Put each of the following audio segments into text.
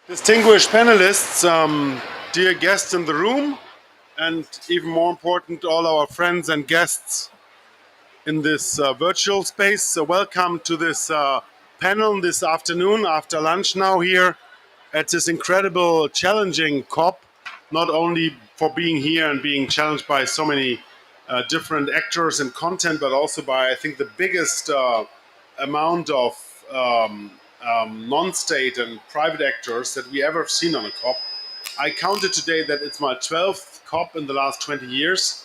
Distinguished panelists, dear guests in the room, and even more important, all our friends and guests in this virtual space. So welcome to this panel this afternoon after lunch now here at this incredible, challenging COP, not only for being here and being challenged by so many different actors and content, but also by, I think, the biggest amount of non-state and private actors that we ever have seen on a COP. I counted today that it's my 12th COP in the last 20 years,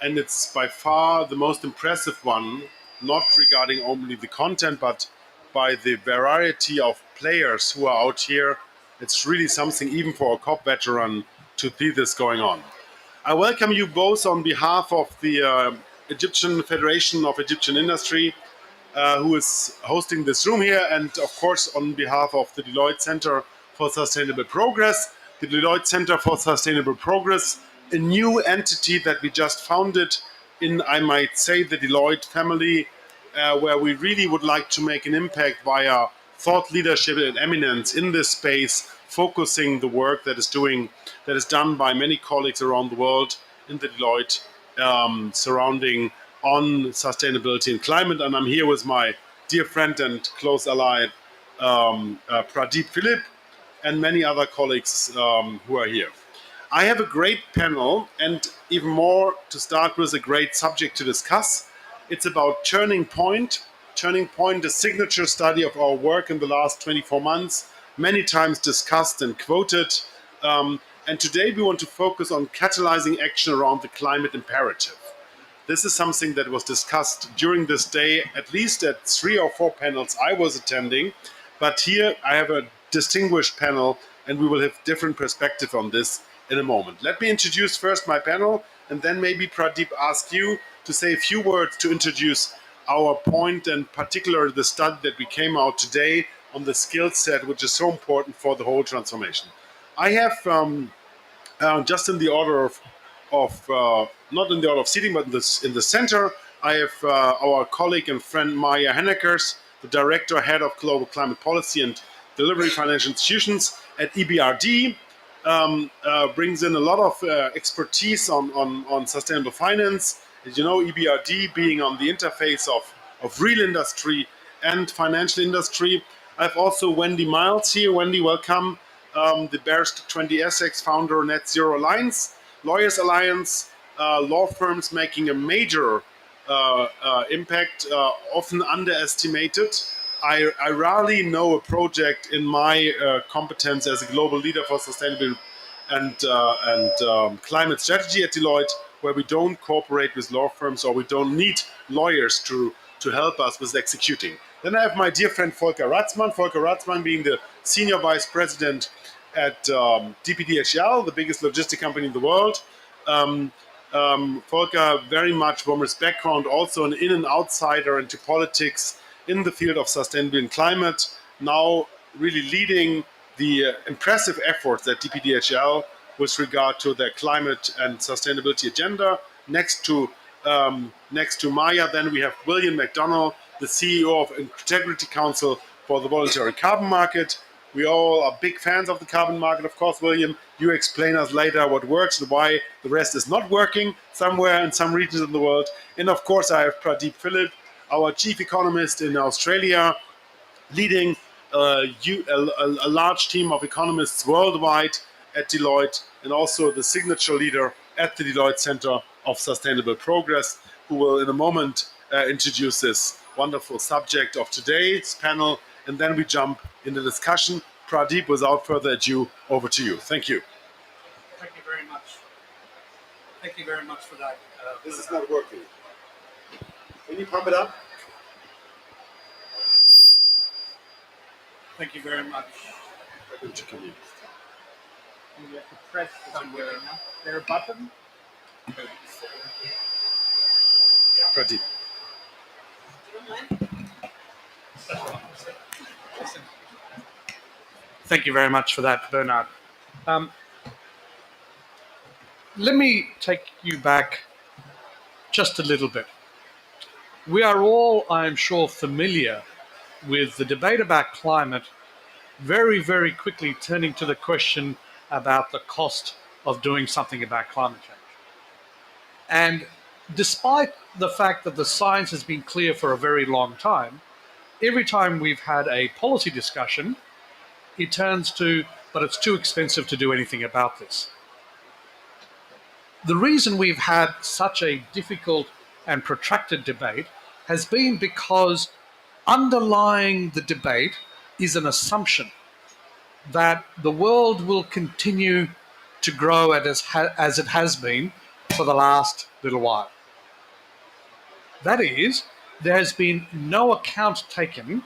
and it's by far the most impressive one, not regarding only the content, but by the variety of players who are out here. It's really something, even for a COP veteran, to see this going on. I welcome you both on behalf of the Egyptian Federation of Egyptian Industry, who is hosting this room here, and of course on behalf of the Deloitte Center for Sustainable Progress. The Deloitte Center for Sustainable Progress, a new entity that we just founded in, I might say, the Deloitte family, where we really would like to make an impact via thought leadership and eminence in this space, focusing the work that is done by many colleagues around the world in the Deloitte surrounding on sustainability and climate. And I'm here with my dear friend and close ally, Pradeep Philip, and many other colleagues who are here. I have a great panel, and even more, to start with, a great subject to discuss. It's about Turning Point. Turning Point, a signature study of our work in the last 24 months, many times discussed and quoted. And today we want to focus on catalyzing action around the climate imperative. This is something that was discussed during this day, at least at 3 or 4 panels I was attending. But here I have a distinguished panel, and we will have different perspective on this in a moment. Let me introduce first my panel, and then maybe Pradeep ask you to say a few words to introduce our point, and particularly the study that we came out today on the skill set, which is so important for the whole transformation. I have just in the order of not in the order of seating, but in the center, I have our colleague and friend Maya Hennekers, the Director, Head of Global Climate Policy and Delivery Financial Institutions at EBRD, brings in a lot of expertise on sustainable finance You know, EBRD being on the interface of real industry and financial industry. I have also Wendy Miles here. Wendy, welcome. The Barrister 20 Essex founder, Net Zero Alliance, Lawyers Alliance, law firms making a major impact, often underestimated. I rarely know a project in my competence as a global leader for sustainable and climate strategy at Deloitte where we don't cooperate with law firms or we don't need lawyers to help us with executing. Then I have my dear friend Volker Ratzmann being the Senior Vice President at DPDHL, the biggest logistic company in the world. Volker, very much from his background, also an in and outsider into politics in the field of sustainability and climate, now really leading the impressive efforts at DPDHL with regard to their climate and sustainability agenda. Next to Maya, then we have William McDonnell, the CEO of Integrity Council for the Voluntary Carbon Market. We all are big fans of the carbon market, of course, William. You explain us later what works and why the rest is not working somewhere in some regions of the world. And of course, I have Pradeep Philip, our chief economist in Australia, leading a large team of economists worldwide at Deloitte, and also the signature leader at the Deloitte Center of Sustainable Progress, who will in a moment introduce this wonderful subject of today's panel, and then we jump into discussion. Pradeep, without further ado, over to you. Thank you. Thank you very much. Thank you very much for that. This is not working. Can you pump it up? Thank you very much. You have to press somewhere. Is there a button? Pradeep. Thank you very much for that, Bernard. Let me take you back just a little bit. We are all, I'm sure, familiar with the debate about climate very, very quickly turning to the question about the cost of doing something about climate change. And despite the fact that the science has been clear for a very long time, every time we've had a policy discussion, it turns to, but it's too expensive to do anything about this. The reason we've had such a difficult and protracted debate has been because underlying the debate is an assumption that the world will continue to grow as it has been for the last little while. That is, there has been no account taken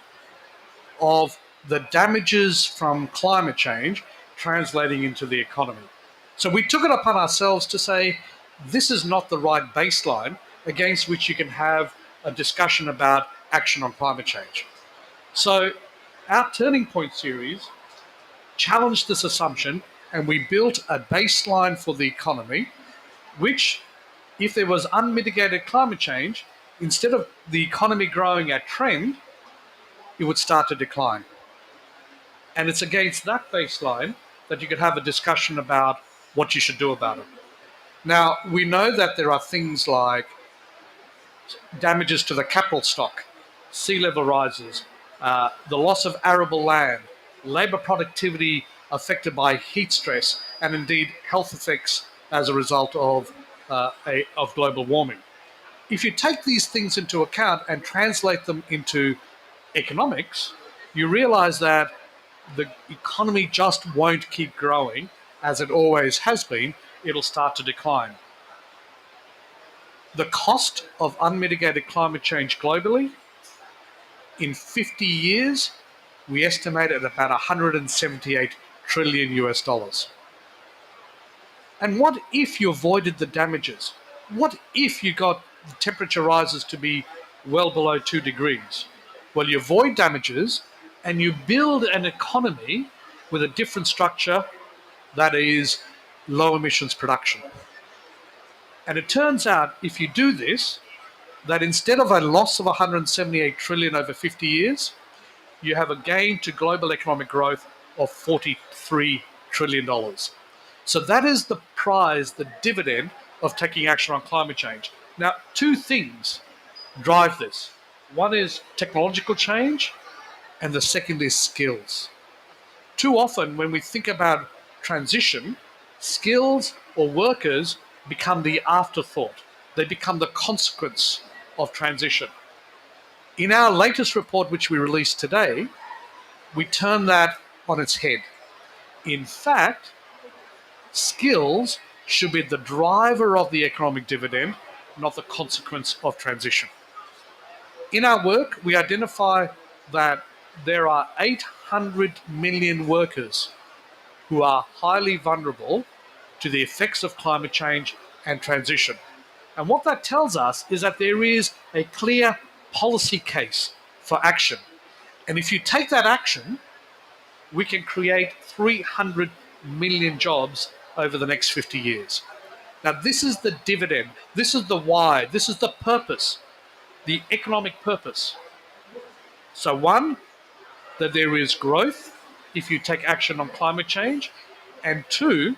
of the damages from climate change translating into the economy. So we took it upon ourselves to say, this is not the right baseline against which you can have a discussion about action on climate change. So our Turning Point series challenged this assumption, and we built a baseline for the economy, which, if there was unmitigated climate change, instead of the economy growing at trend, it would start to decline. And it's against that baseline that you could have a discussion about what you should do about it. Now, we know that there are things like damages to the capital stock, sea level rises, the loss of arable land, labour productivity affected by heat stress, and indeed health effects as a result of global warming. If you take these things into account and translate them into economics, you realize that the economy just won't keep growing as it always has been. It'll start to decline. The cost of unmitigated climate change globally, in 50 years, we estimate at about 178 trillion US dollars. And what if you avoided the damages? What if you got the temperature rises to be well below 2 degrees? Well, you avoid damages and you build an economy with a different structure that is low emissions production. And it turns out, if you do this, that instead of a loss of 178 trillion over 50 years, you have a gain to global economic growth of $43 trillion. So that is the prize, the dividend of taking action on climate change. Now, two things drive this. One is technological change, and the second is skills. Too often, when we think about transition, skills or workers become the afterthought. They become the consequence of transition. In our latest report, which we released today, we turn that on its head. In fact, skills should be the driver of the economic dividend, not the consequence of transition. In our work, we identify that there are 800 million workers who are highly vulnerable to the effects of climate change and transition. And what that tells us is that there is a clear policy case for action. And if you take that action, we can create 300 million jobs over the next 50 years. Now, this is the dividend, this is the why, this is the purpose, the economic purpose. So one, that there is growth if you take action on climate change, and two,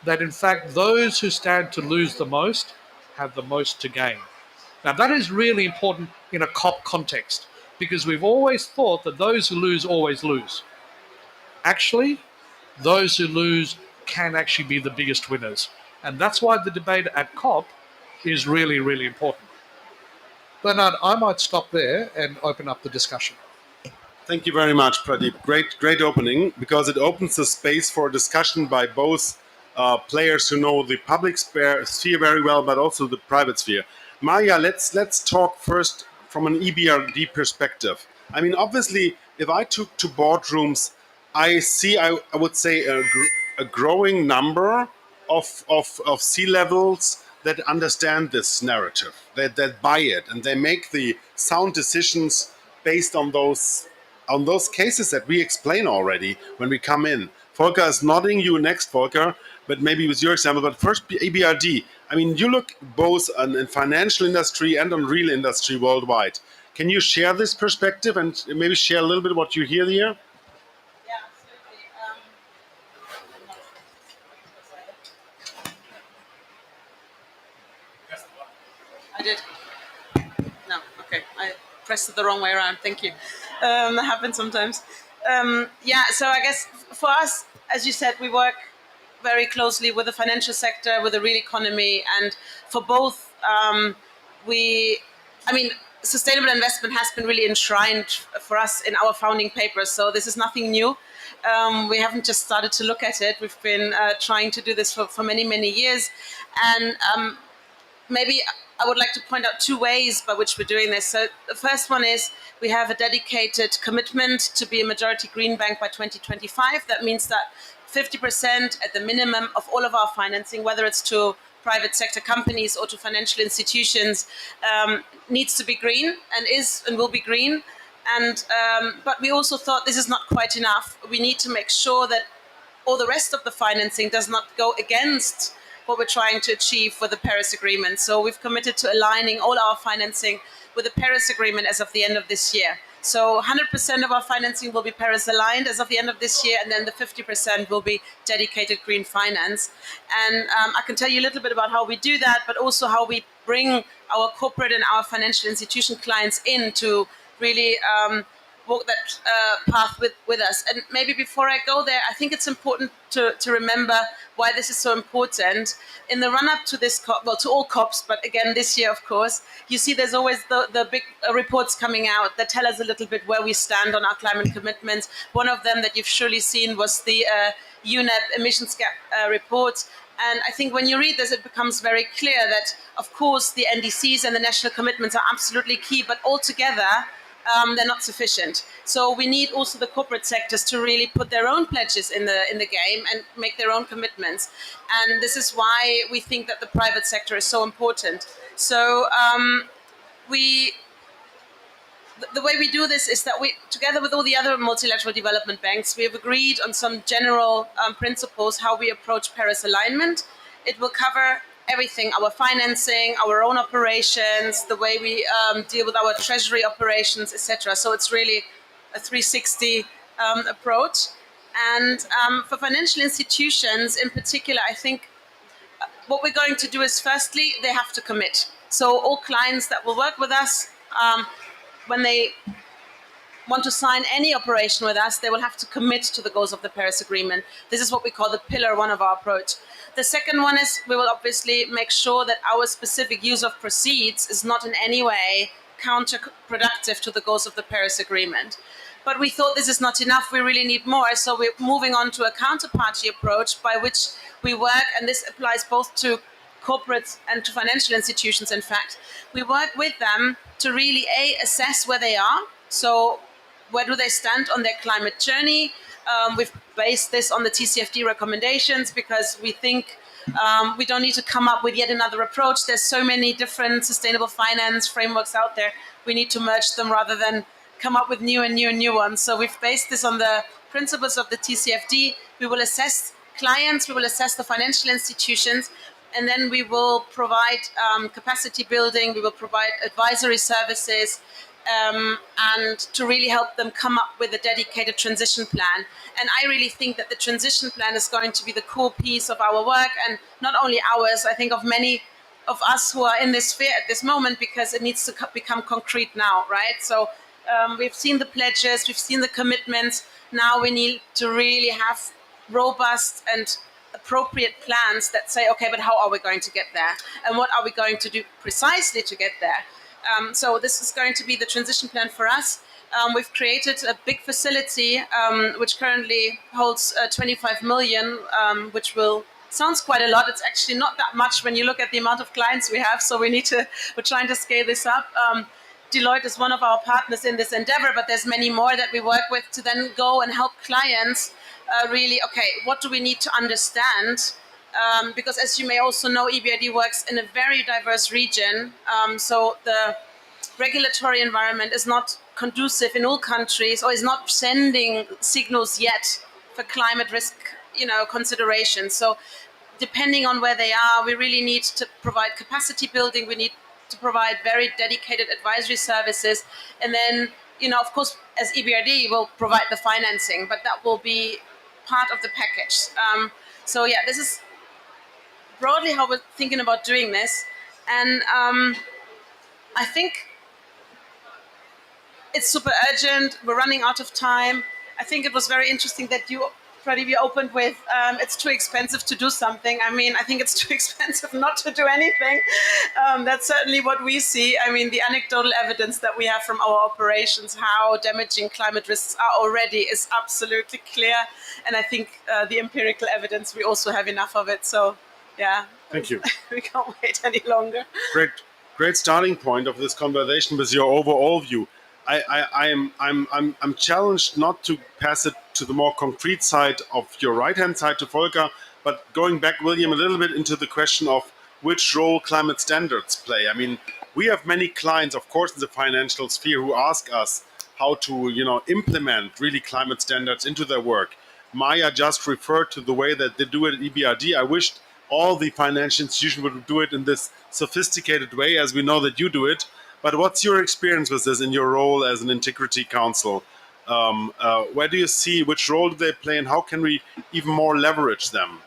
that in fact those who stand to lose the most have the most to gain. Now that is really important in a COP context, because we've always thought that those who lose always lose. Actually, those who lose can actually be the biggest winners. And that's why the debate at COP is really, really important. Bernard, I might stop there and open up the discussion. Thank you very much, Pradeep. Great opening, because it opens the space for discussion by both players who know the public sphere very well, but also the private sphere. Maya, let's talk first from an EBRD perspective. I mean, obviously, if I took to boardrooms, I see, I would say, a growing number of C-levels that understand this narrative, that buy it, and they make the sound decisions based on those cases that we explain already when we come in. Volker is nodding. You next, Volker, but maybe with your example. But first, EBRD. I mean, you look both in financial industry and on real industry worldwide. Can you share this perspective and maybe share a little bit what you hear here? Yeah, absolutely. I did. No, okay. I pressed it the wrong way around. Thank you. That happens sometimes. Yeah, so I guess for us, as you said, we work very closely with the financial sector, with the real economy, and for both, sustainable investment has been really enshrined for us in our founding papers. So this is nothing new. We haven't just started to look at it. We've been trying to do this for many, many years. And maybe I would like to point out two ways by which we're doing this. So the first one is we have a dedicated commitment to be a majority green bank by 2025. That means that 50% at the minimum of all of our financing, whether it's to private sector companies or to financial institutions, needs to be green and is and will be green. And but we also thought this is not quite enough. We need to make sure that all the rest of the financing does not go against what we're trying to achieve with the Paris Agreement. So we've committed to aligning all our financing with the Paris Agreement as of the end of this year. So 100% of our financing will be Paris aligned as of the end of this year, and then the 50% will be dedicated green finance. And I can tell you a little bit about how we do that, but also how we bring our corporate and our financial institution clients in to really walk that path with us. And maybe before I go there, I think it's important to remember why this is so important. In the run-up to this COP, well, to all COPs, but again this year, of course, you see there's always the big reports coming out that tell us a little bit where we stand on our climate commitments. One of them that you've surely seen was the UNEP emissions gap report. And I think when you read this, it becomes very clear that, of course, the NDCs and the national commitments are absolutely key, but altogether, they're not sufficient. So we need also the corporate sectors to really put their own pledges in the game and make their own commitments. And this is why we think that the private sector is so important. So the way we do this is that we, together with all the other multilateral development banks, we have agreed on some general principles how we approach Paris alignment. It will cover everything: our financing, our own operations, the way we deal with our treasury operations, etc. So it's really a 360 approach. And for financial institutions in particular, I think what we're going to do is, firstly, they have to commit. So all clients that will work with us, when they want to sign any operation with us, they will have to commit to the goals of the Paris Agreement. This is what we call the pillar one of our approach. The second one is we will obviously make sure that our specific use of proceeds is not in any way counterproductive to the goals of the Paris Agreement. But we thought this is not enough, we really need more. So we're moving on to a counterparty approach by which we work, and this applies both to corporates and to financial institutions, in fact. We work with them to really, assess where they are. So where do they stand on their climate journey? We've based this on the TCFD recommendations because we think we don't need to come up with yet another approach. There's so many different sustainable finance frameworks out there. We need to merge them rather than come up with new ones. So we've based this on the principles of the TCFD. We will assess clients, we will assess the financial institutions, and then we will provide capacity building, we will provide advisory services, and to really help them come up with a dedicated transition plan. And I really think that the transition plan is going to be the core piece of our work, and not only ours, I think of many of us who are in this sphere at this moment, because it needs to become concrete now, right? So we've seen the pledges, we've seen the commitments. Now we need to really have robust and appropriate plans that say, okay, but how are we going to get there? And what are we going to do precisely to get there? So this is going to be the transition plan for us. We've created a big facility which currently holds 25 million, which sounds quite a lot. It's actually not that much when you look at the amount of clients we have. So we're trying to scale this up. Deloitte is one of our partners in this endeavor, but there's many more that we work with to then go and help clients really, okay, what do we need to understand? Because as you may also know, EBRD works in a very diverse region. So the regulatory environment is not conducive in all countries, or is not sending signals yet for climate risk, considerations. So depending on where they are, we really need to provide capacity building. We need to provide very dedicated advisory services. And then, of course, as EBRD, we'll provide the financing, but that will be part of the package. So yeah, this is broadly how we're thinking about doing this. And I think it's super urgent. We're running out of time. I think it was very interesting that you, Pradeep, you opened with, it's too expensive to do something. I mean, I think it's too expensive not to do anything. That's certainly what we see. I mean, the anecdotal evidence that we have from our operations, how damaging climate risks are already, is absolutely clear. And I think the empirical evidence, we also have enough of it. So, yeah. Thank you. We can't wait any longer. Great starting point of this conversation with your overall view. I'm challenged not to pass it to the more concrete side of your right-hand side to Volker, but going back, William, a little bit into the question of which role climate standards play. I mean, we have many clients, of course, in the financial sphere who ask us how to, implement really climate standards into their work. Maya just referred to the way that they do it at EBRD. I wished all the financial institutions would do it in this sophisticated way, as we know that you do it. But what's your experience with this in your role as an integrity council? Where do you see, which role do they play, and how can we even more leverage them?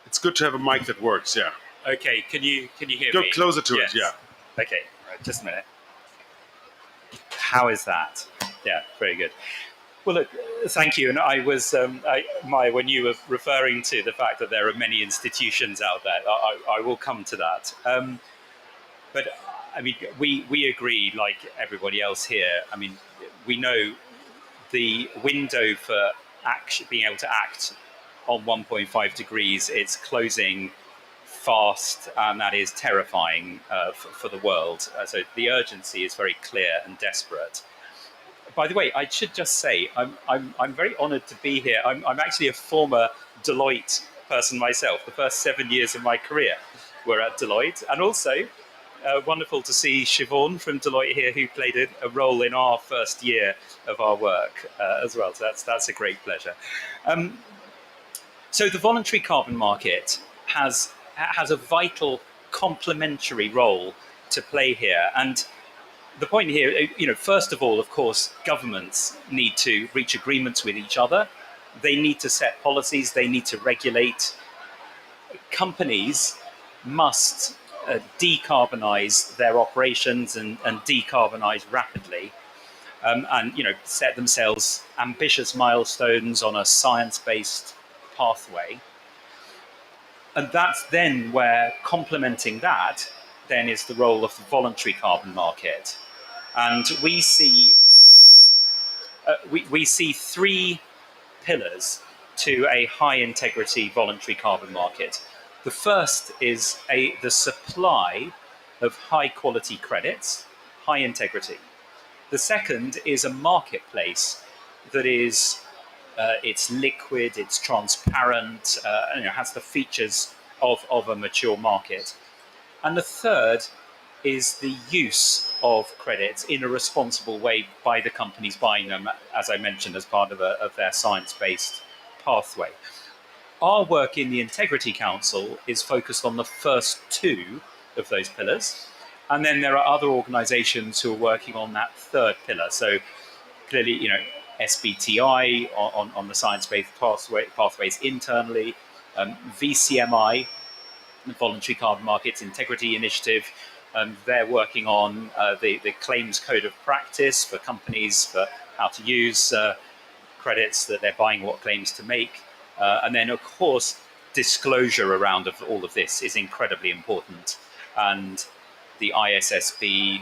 It's good to have a mic that works, yeah. Okay, can you hear Go me? closer to it, yeah. Okay, right, just a minute. How is that? Yeah, very good. Well, look, thank you. And I was, Maya, when you were referring to the fact that there are many institutions out there, I will come to that. But I mean, we agree, like everybody else here. I mean, we know the window for being able to act on 1.5 degrees, it's closing fast, and that is terrifying for the world. So the urgency is very clear and desperate. By the way, I should just say I'm very honoured to be here. I'm actually a former Deloitte person myself. The first 7 years of my career were at Deloitte, and also wonderful to see Siobhan from Deloitte here, who played a role in our first year of our work as well. So that's a great pleasure. So the voluntary carbon market has a vital complementary role to play here. And the point here, first of all, of course, governments need to reach agreements with each other. They need to set policies. They need to regulate. Companies must decarbonize their operations and decarbonize rapidly, and set themselves ambitious milestones on a science-based pathway. And that's then where complementing that then is the role of the voluntary carbon market. And we see we see three pillars to a high integrity voluntary carbon market. The first is the supply of high quality credits, high integrity. The second is a marketplace that is it's liquid, it's transparent, has the features of a mature market. And the third is the use of credits in a responsible way by the companies buying them, as I mentioned, as part of their science-based pathway. Our work in the Integrity Council is focused on the first two of those pillars. And then there are other organizations who are working on that third pillar. So clearly, SBTI on the science-based pathways internally, VCMI, the Voluntary Carbon Markets Integrity Initiative, they're working on the claims code of practice for companies for how to use credits that they're buying, what claims to make. And then, of course, disclosure around all of this is incredibly important. And the ISSB,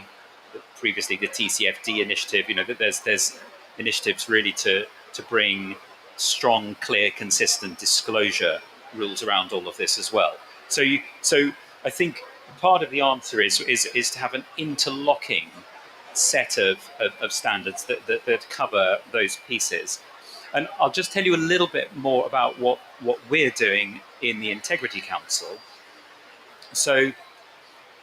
previously the TCFD initiative, there's initiatives really to bring strong, clear, consistent disclosure rules around all of this as well. So I think part of the answer is to have an interlocking set of standards that cover those pieces. And I'll just tell you a little bit more about what we're doing in the Integrity Council. So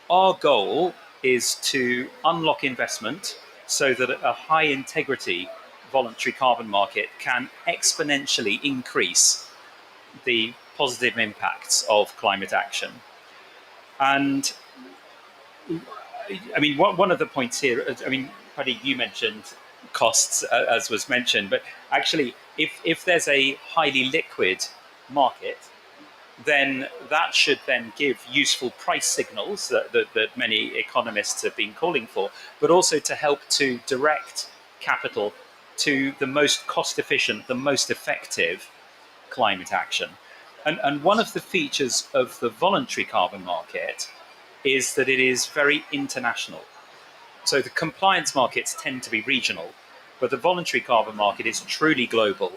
our goal is to unlock investment so that a high integrity voluntary carbon market can exponentially increase the positive impacts of climate action. And I mean, one of the points here, Paddy, you mentioned costs, as was mentioned, but actually, if there's a highly liquid market, then that should then give useful price signals that many economists have been calling for, but also to help to direct capital to the most cost efficient, the most effective climate action. And one of the features of the voluntary carbon market is that it is very international. So the compliance markets tend to be regional, but the voluntary carbon market is truly global.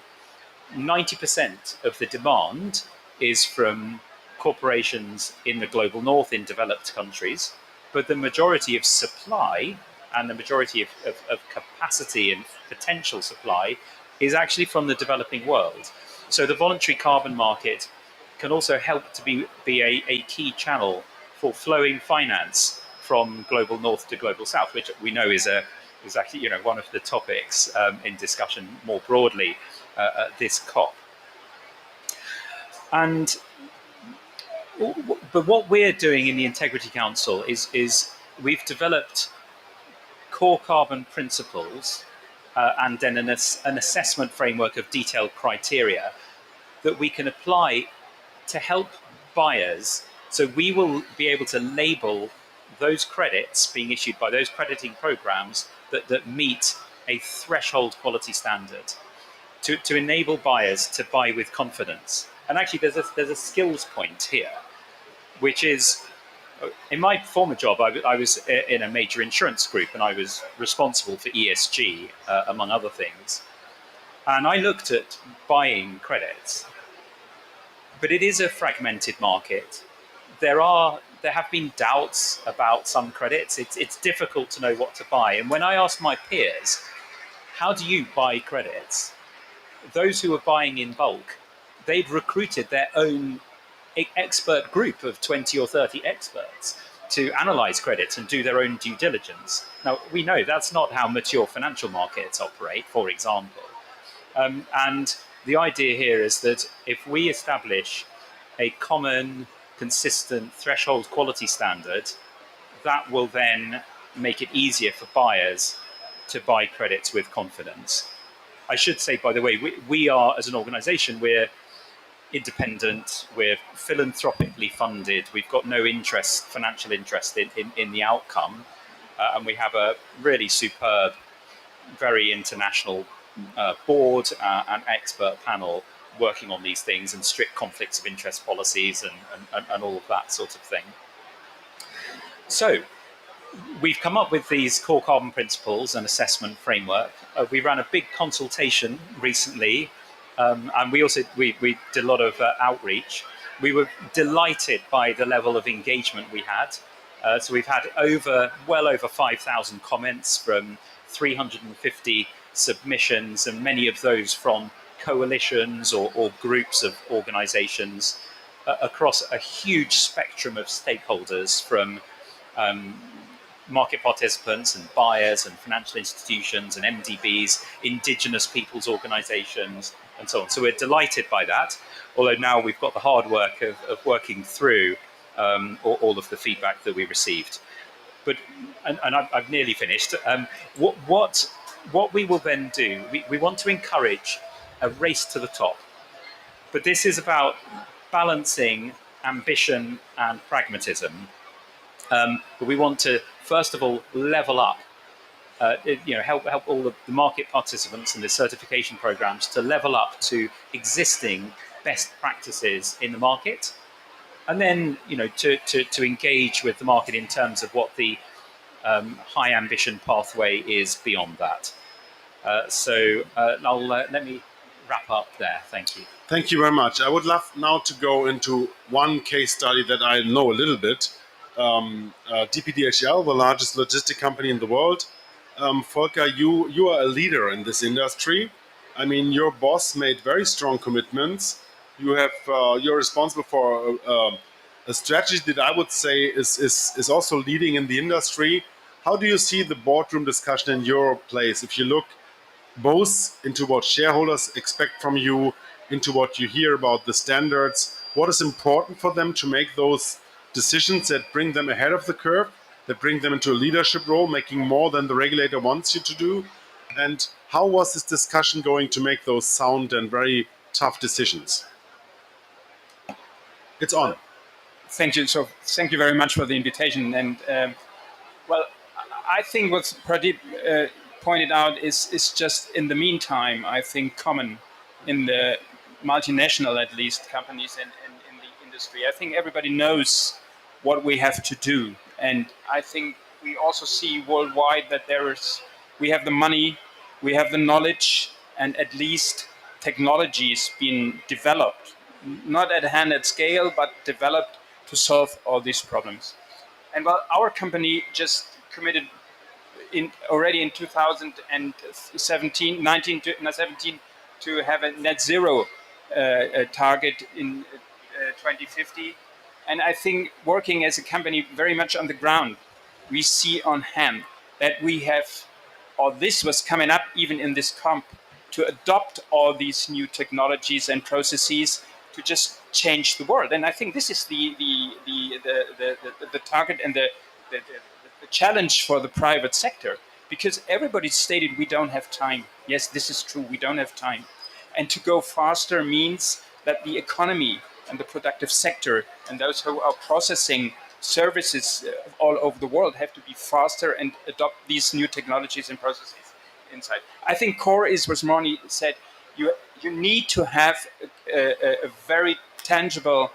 90% of the demand is from corporations in the global north, in developed countries, but the majority of supply and the majority of capacity and potential supply is actually from the developing world. So the voluntary carbon market can also help to be a key channel for flowing finance from global north to global south, which we know is actually one of the topics in discussion more broadly at this COP. But what we're doing in the Integrity Council is we've developed core carbon principles and then an assessment framework of detailed criteria that we can apply to help buyers. So we will be able to label those credits being issued by those crediting programs that meet a threshold quality standard to enable buyers to buy with confidence. And actually there's a skills point here, which is, in my former job, I was in a major insurance group and I was responsible for ESG, among other things. And I looked at buying credits, but it is a fragmented market. There have been doubts about some credits. It's difficult to know what to buy. And when I asked my peers, how do you buy credits? Those who were buying in bulk, they'd recruited their own expert group of 20 or 30 experts to analyze credits and do their own due diligence. Now, we know that's not how mature financial markets operate, for example. And the idea here is that if we establish a common, consistent threshold quality standard, that will then make it easier for buyers to buy credits with confidence. I should say, by the way, we are, as an organization, we're independent, we're philanthropically funded, we've got no interest, financial interest in the outcome, and we have a really superb, very international board and expert panel working on these things, and strict conflicts of interest policies and all of that sort of thing. So we've come up with these core carbon principles and assessment framework. We ran a big consultation recently, and we did a lot of outreach. We were delighted by the level of engagement we had. So we've had well over 5,000 comments from 350 submissions, and many of those from coalitions or groups of organizations across a huge spectrum of stakeholders, from market participants and buyers and financial institutions and MDBs, indigenous peoples organizations, and so on. So we're delighted by that, although now we've got the hard work of working through all of the feedback that we received. But, and I've nearly finished, what we will then do, we want to encourage a race to the top. But this is about balancing ambition and pragmatism. But we want to, first of all, level up, help all of the market participants and the certification programs to level up to existing best practices in the market, and then to engage with the market in terms of what the high ambition pathway is beyond that. Let me wrap up there. Thank you. Thank you very much. I would love now to go into one case study that I know a little bit. DPDHL, the largest logistic company in the world. Volker, you are a leader in this industry. I mean, your boss made very strong commitments. You're responsible for a strategy that I would say is also leading in the industry. How do you see the boardroom discussion in your place? If you look both into what shareholders expect from you, into what you hear about the standards, what is important for them to make those decisions that bring them ahead of the curve, that bring them into a leadership role, making more than the regulator wants you to do? And how was this discussion going to make those sound and very tough decisions? It's on. Thank you. So thank you very much for the invitation. And I think what Pradeep pointed out is just, in the meantime, I think common in the multinational, at least, companies and in the industry. I think everybody knows what we have to do. And I think we also see worldwide that we have the money, we have the knowledge, and at least technology is being developed, not at hand at scale, but developed to solve all these problems. And our company just committed already in 2017 to have a net zero target in 2050. And I think working as a company very much on the ground, we see on hand that we have, or this was coming up even in this comp, to adopt all these new technologies and processes to just change the world. And I think this is the target and the challenge for the private sector, because everybody stated we don't have time. Yes, this is true, we don't have time. And to go faster means that the economy and the productive sector and those who are processing services all over the world have to be faster and adopt these new technologies and processes inside. I think core is what Marnie said. You need to have a very tangible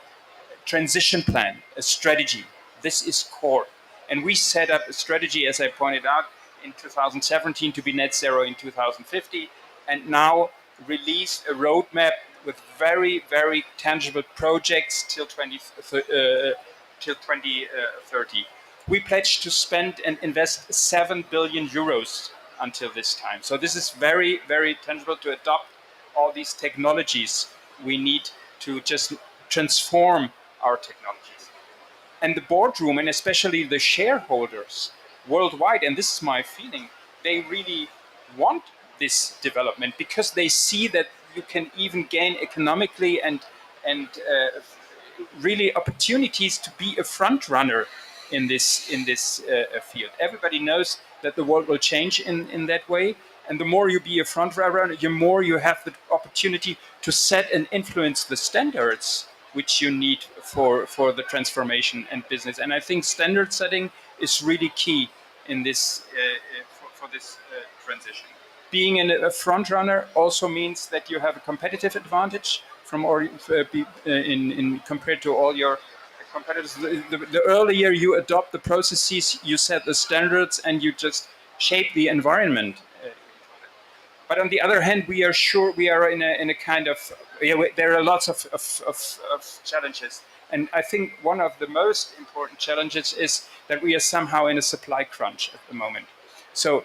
transition plan, a strategy. This is core. And we set up a strategy, as I pointed out, in 2017 to be net zero in 2050, and now released a roadmap with very, very tangible projects till 2030. We pledged to spend and invest 7 billion euros until this time. So this is very, very tangible to adopt all these technologies we need to just transform our technologies. And the boardroom, and especially the shareholders worldwide, and this is my feeling, they really want this development because they see that you can even gain economically and really opportunities to be a front runner in this field. Everybody knows that the world will change in that way. And the more you be a front runner, the more you have the opportunity to set and influence the standards which you need for the transformation and business. And I think standard setting is really key in this for this transition. Being a front runner also means that you have a competitive advantage from in compared to all your competitors. The earlier you adopt the processes, you set the standards, and you just shape the environment. But on the other hand, we are sure we are in a kind of there are lots of challenges, and I think one of the most important challenges is that we are somehow in a supply crunch at the moment. So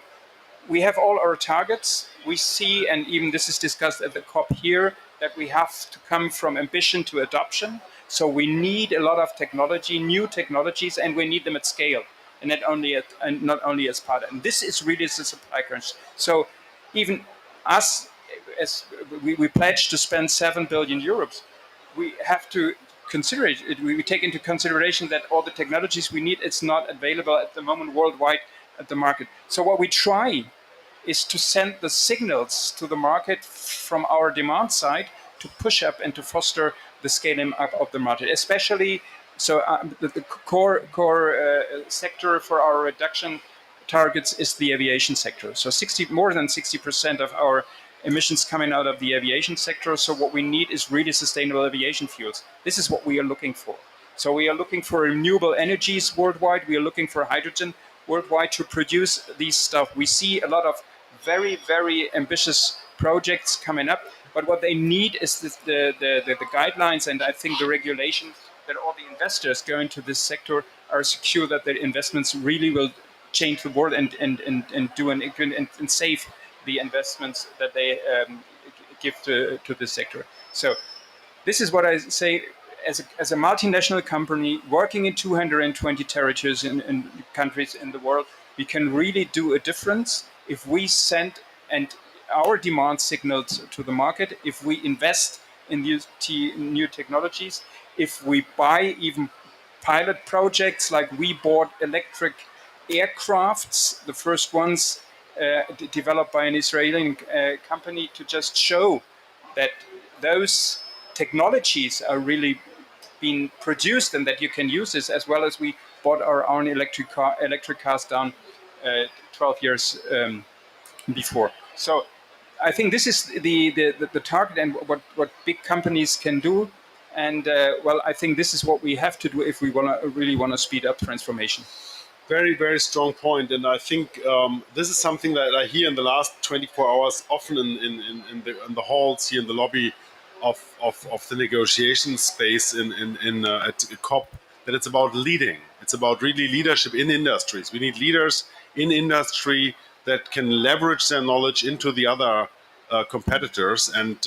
we have all our targets. We see, and even this is discussed at the COP here, that we have to come from ambition to adoption. So we need a lot of technology, new technologies, and we need them at scale, and not only as part. And this is really the supply crunch. So even us, as we pledged to spend 7 billion euros, we have to consider it. We take into consideration that all the technologies we need, it's not available at the moment worldwide at the market. So what we try is to send the signals to the market from our demand side to push up and to foster the scaling up of the market, especially the core sector for our reduction targets is the aviation sector. So more than 60% of our emissions coming out of the aviation sector. So what we need is really sustainable aviation fuels. This is what we are looking for. So we are looking for renewable energies worldwide. We are looking for hydrogen worldwide to produce these stuff. We see a lot of very, very ambitious projects coming up, but what they need is the guidelines, and I think the regulation, that all the investors go into this sector are secure that their investments really will change the world and save the investments that they give to this sector. So this is what I say, as a multinational company working in 220 territories in countries in the world, we can really do a difference if we send our demand signals to the market, if we invest in these new technologies, if we buy even pilot projects, like we bought electric aircrafts, the first ones developed by an Israeli company, to just show that those technologies are really being produced and that you can use this, as well as we bought our own electric cars down 12 years before. So I think this is the target and what big companies can do. And I think this is what we have to do if we really want to speed up transformation. Very, very strong point. And I think this is something that I hear in the last 24 hours, often in the halls here in the lobby of the negotiation space at COP, that it's about leading. It's about really leadership in industries. We need leaders in industry that can leverage their knowledge into the other competitors and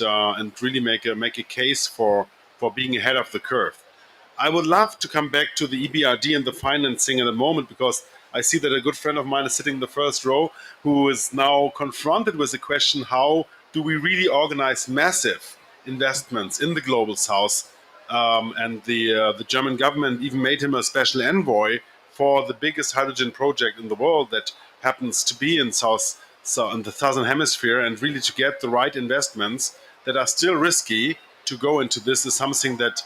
really make a case for being ahead of the curve. I would love to come back to the EBRD and the financing in a moment, because I see that a good friend of mine is sitting in the first row who is now confronted with the question, how do we really organize massive investments in the global south? And the German government even made him a special envoy for the biggest hydrogen project in the world that happens to be in the southern hemisphere, and really to get the right investments that are still risky to go into this is something that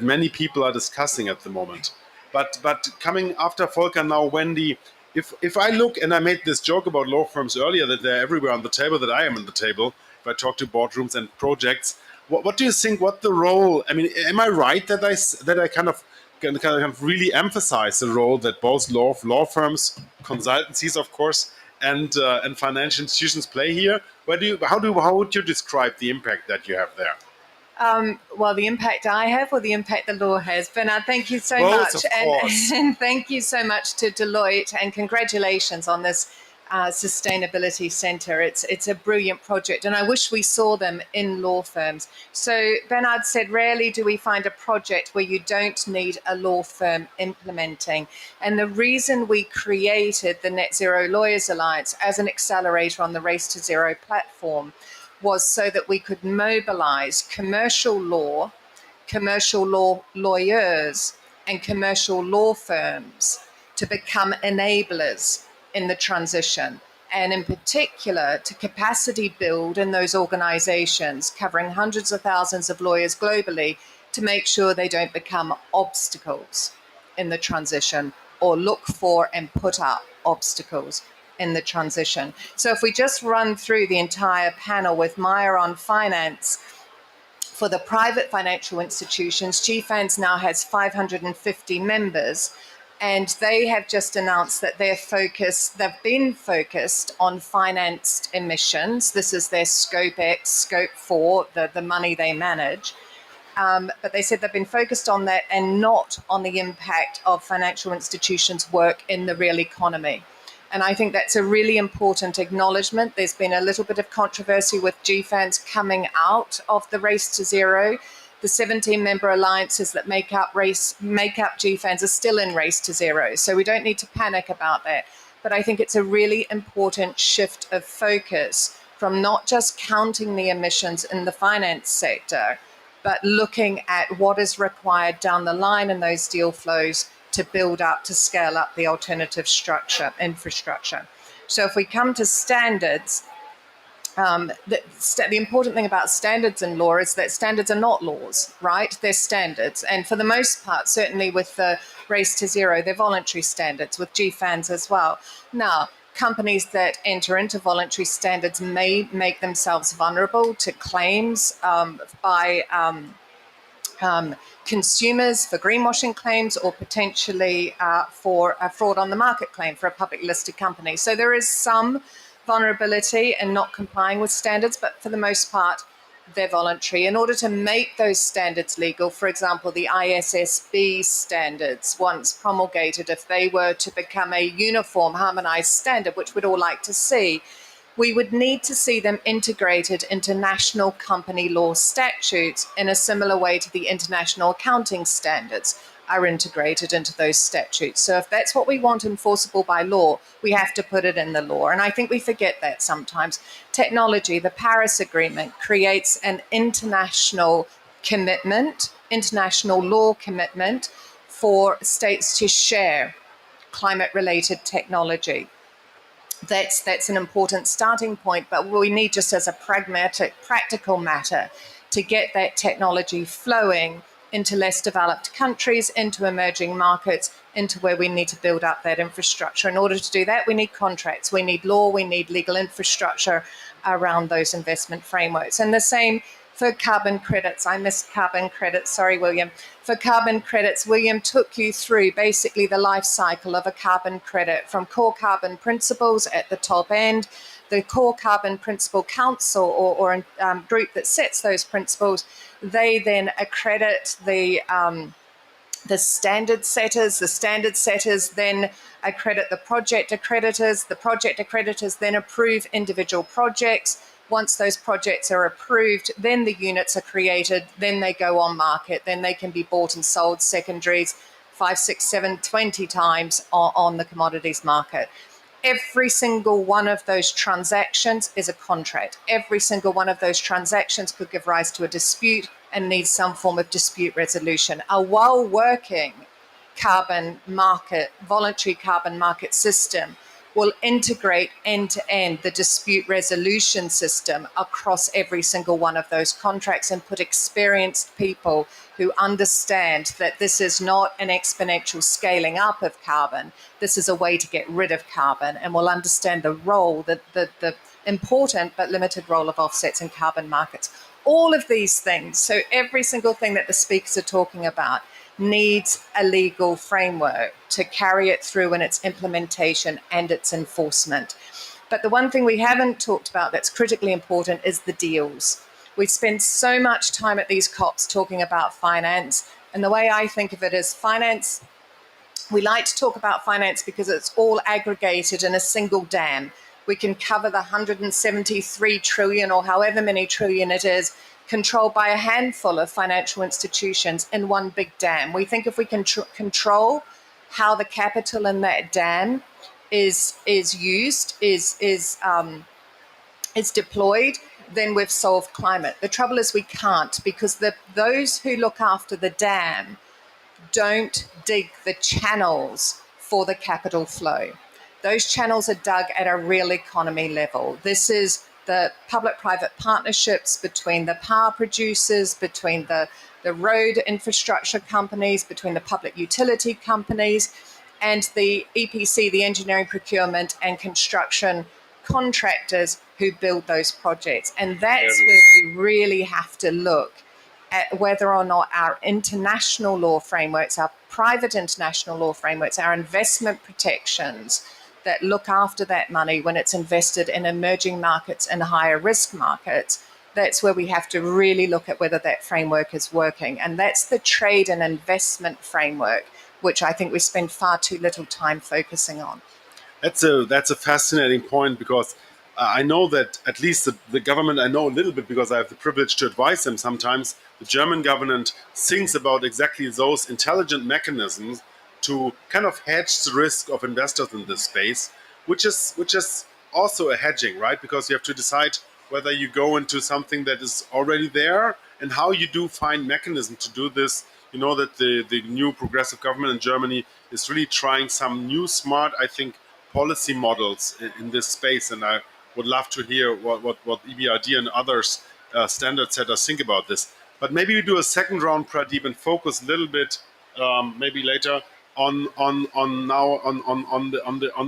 many people are discussing at the moment. But coming after Volker now, Wendy, if I look, and I made this joke about law firms earlier, that they're everywhere on the table, that I am on the table, if I talk to boardrooms and projects, what do you think, what the role, I mean, am I right that I kind of really emphasize the role that both law firms, consultancies, of course, and financial institutions play here? How would you describe the impact that you have there? Well, the impact I have, or the impact the law has. Bernard, thank you so Both, much. of course. And thank you so much to Deloitte, and congratulations on this sustainability center. It's a brilliant project, and I wish we saw them in law firms. So Bernard said, rarely do we find a project where you don't need a law firm implementing. And the reason we created the Net Zero Lawyers Alliance as an accelerator on the Race to Zero platform was so that we could mobilize commercial law lawyers, and commercial law firms to become enablers in the transition, and in particular to capacity build in those organizations, covering hundreds of thousands of lawyers globally, to make sure they don't become obstacles in the transition or look for and put up obstacles in the transition. So if we just run through the entire panel with Maya on finance, for the private financial institutions, GFANZ now has 550 members, and they have just announced that they've been focused on financed emissions. This is their Scope X, Scope 4, the money they manage. But they said they've been focused on that and not on the impact of financial institutions' work in the real economy. And I think that's a really important acknowledgement. There's been a little bit of controversy with GFANZ coming out of the race to zero. The 17 member alliances that make up GFANZ are still in race to zero. So we don't need to panic about that. But I think it's a really important shift of focus from not just counting the emissions in the finance sector, but looking at what is required down the line in those deal flows to build up, to scale up the alternative infrastructure. So if we come to standards, the important thing about standards in law is that standards are not laws, right? They're standards. And for the most part, certainly with the race to zero, they're voluntary standards, with GFANZ as well. Now, companies that enter into voluntary standards may make themselves vulnerable to claims by consumers for greenwashing claims, or potentially for a fraud on the market claim for a public listed company. So there is some vulnerability in not complying with standards, but for the most part, they're voluntary. In order to make those standards legal, for example, the ISSB standards, once promulgated, if they were to become a uniform, harmonized standard, which we'd all like to see, we would need to see them integrated into national company law statutes in a similar way to the international accounting standards are integrated into those statutes. So if that's what we want enforceable by law, we have to put it in the law. And I think we forget that sometimes. Technology, the Paris Agreement, creates an international commitment, international law commitment for states to share climate-related technology. That's an important starting point, but we need, just as a pragmatic, practical matter, to get that technology flowing into less developed countries, into emerging markets, into where we need to build up that infrastructure. In order to do that, we need contracts, we need law, we need legal infrastructure around those investment frameworks. And the same for carbon credits. I missed carbon credits, sorry, William. For carbon credits, William took you through basically the life cycle of a carbon credit, from core carbon principles at the top end, the core carbon principle council or group that sets those principles. They then accredit the standard setters. The standard setters then accredit the project accreditors. The project accreditors then approve individual projects. Once those projects are approved, then the units are created, then they go on market, then they can be bought and sold secondaries 5, 6, 7, 20 times on the commodities market. Every single one of those transactions is a contract. Every single one of those transactions could give rise to a dispute and needs some form of dispute resolution. A well-working carbon market, voluntary carbon market system will integrate end-to-end the dispute resolution system across every single one of those contracts and put experienced people who understand that this is not an exponential scaling up of carbon. This is a way to get rid of carbon, and will understand the role, the important but limited role of offsets in carbon markets. All of these things, so every single thing that the speakers are talking about, needs a legal framework to carry it through in its implementation and its enforcement. But the one thing we haven't talked about that's critically important is the deals. We spend so much time at these COPs talking about finance, and the way I think of it is finance, we like to talk about finance because it's all aggregated in a single dam. We can cover the 173 trillion or however many trillion it is, controlled by a handful of financial institutions in one big dam. We think if we can control how the capital in that dam is used, is deployed, then we've solved climate. The trouble is we can't, because those who look after the dam don't dig the channels for the capital flow. Those channels are dug at a real economy level. This is the public-private partnerships between the power producers, between the road infrastructure companies, between the public utility companies, and the EPC, the engineering, procurement, and construction contractors who build those projects. And that's where we really have to look at whether or not our international law frameworks, our private international law frameworks, our investment protections that look after that money when it's invested in emerging markets and higher risk markets, that's where we have to really look at whether that framework is working. And that's the trade and investment framework, which I think we spend far too little time focusing on. That's a fascinating point, because I know that at least the government, I know a little bit because I have the privilege to advise them sometimes. The German government thinks about exactly those intelligent mechanisms to kind of hedge the risk of investors in this space, which is also a hedging, right? Because you have to decide whether you go into something that is already there and how you do find mechanism to do this. You know that the new progressive government in Germany is really trying some new smart, I think, policy models in this space, and I would love to hear what EBRD and others standard setters think about this. But maybe we do a second round, Pradeep, and focus a little bit, maybe later, on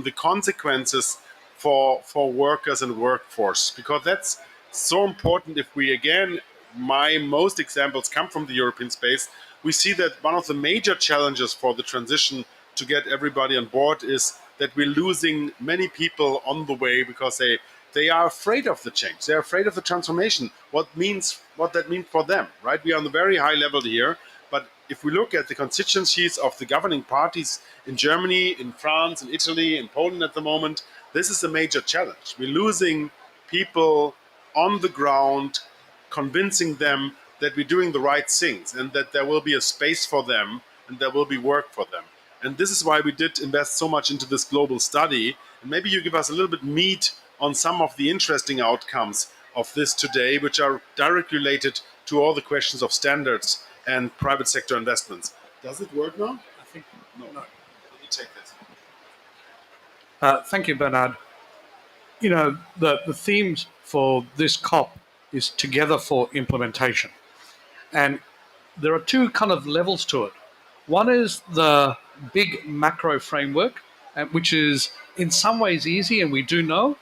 the consequences for workers and workforce, because that's so important. If we, again, my most examples come from the European space, we see that one of the major challenges for the transition to get everybody on board is that we're losing many people on the way because they are afraid of the change. They're afraid of the transformation. What that means for them, right? We are on a very high level here, but if we look at the constituencies of the governing parties in Germany, in France, in Italy, in Poland at the moment, this is a major challenge. We're losing people on the ground, convincing them that we're doing the right things and that there will be a space for them and there will be work for them. And this is why we did invest so much into this global study. And maybe you give us a little bit meat on some of the interesting outcomes of this today, which are directly related to all the questions of standards and private sector investments. Does it work now? I think No. Let me take this. Thank you, Bernard. You know, the themes for this COP is together for implementation. And there are two kind of levels to it. One is the big macro framework, which is in some ways easy, and we do know,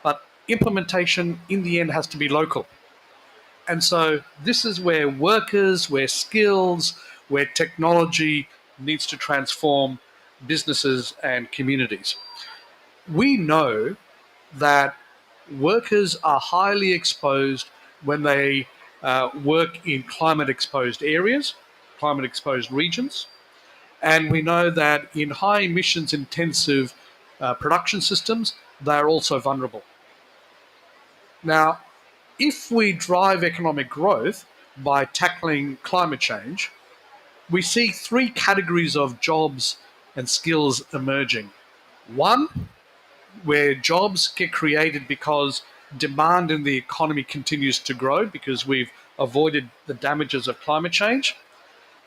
but implementation in the end has to be local. And so this is where workers, where skills, where technology needs to transform businesses and communities. We know that workers are highly exposed when they work in climate exposed areas, climate exposed regions. And we know that in high emissions intensive production systems, they're also vulnerable. Now, if we drive economic growth by tackling climate change, we see three categories of jobs and skills emerging. One, where jobs get created because demand in the economy continues to grow because we've avoided the damages of climate change.